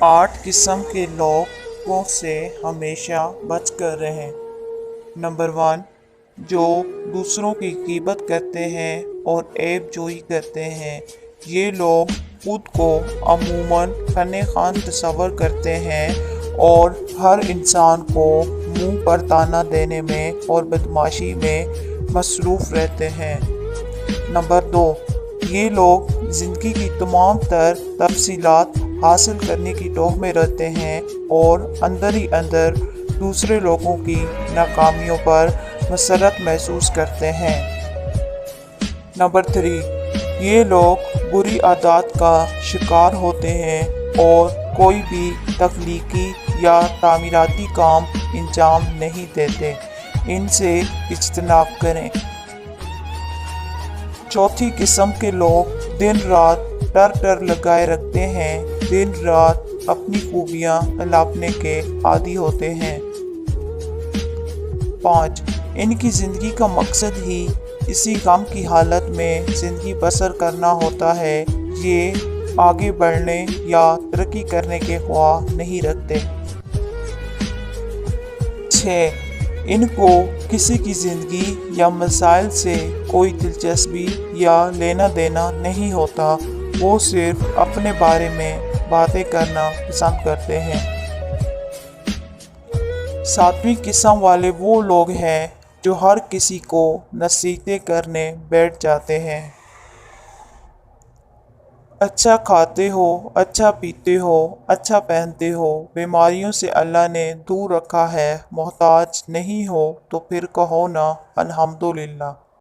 8 قسم کے لوگوں سے ہمیشہ بچ کر رہیں۔ نمبر 1، جو دوسروں کی غیبت کرتے ہیں اور عیب جوئی کرتے ہیں۔ یہ لوگ خود کو عموماً فن خوان تصور کرتے ہیں اور ہر انسان کو منہ پر طعنہ دینے میں اور بدمعاشی میں مصروف رہتے ہیں۔ نمبر 2، یہ لوگ زندگی کی تمام تر تفصیلات حاصل کرنے کی ٹوہ میں رہتے ہیں اور اندر ہی اندر دوسرے لوگوں کی ناکامیوں پر مسرت محسوس کرتے ہیں۔ نمبر 3، یہ لوگ بری عادات کا شکار ہوتے ہیں اور کوئی بھی تخلیقی یا تعمیراتی کام انجام نہیں دیتے۔ ان سے اجتناب کریں۔ چوتھی قسم کے لوگ دن رات ٹر لگائے رکھتے ہیں، دن رات اپنی خوبیاں الاپنے کے عادی ہوتے ہیں۔ 5، ان کی زندگی کا مقصد ہی اسی غم کی حالت میں زندگی بسر کرنا ہوتا ہے۔ یہ آگے بڑھنے یا ترقی کرنے کے خواہاں نہیں رکھتے۔ 6، ان کو کسی کی زندگی یا مسائل سے کوئی دلچسپی یا لینا دینا نہیں ہوتا، وہ صرف اپنے بارے میں باتیں کرنا پسند کرتے ہیں۔ 7ویں قسم والے وہ لوگ ہیں جو ہر کسی کو نصیحتیں کرنے بیٹھ جاتے ہیں۔ اچھا کھاتے ہو، اچھا پیتے ہو، اچھا پہنتے ہو، بیماریوں سے اللہ نے دور رکھا ہے، محتاج نہیں ہو تو پھر کہو نا الحمدللہ۔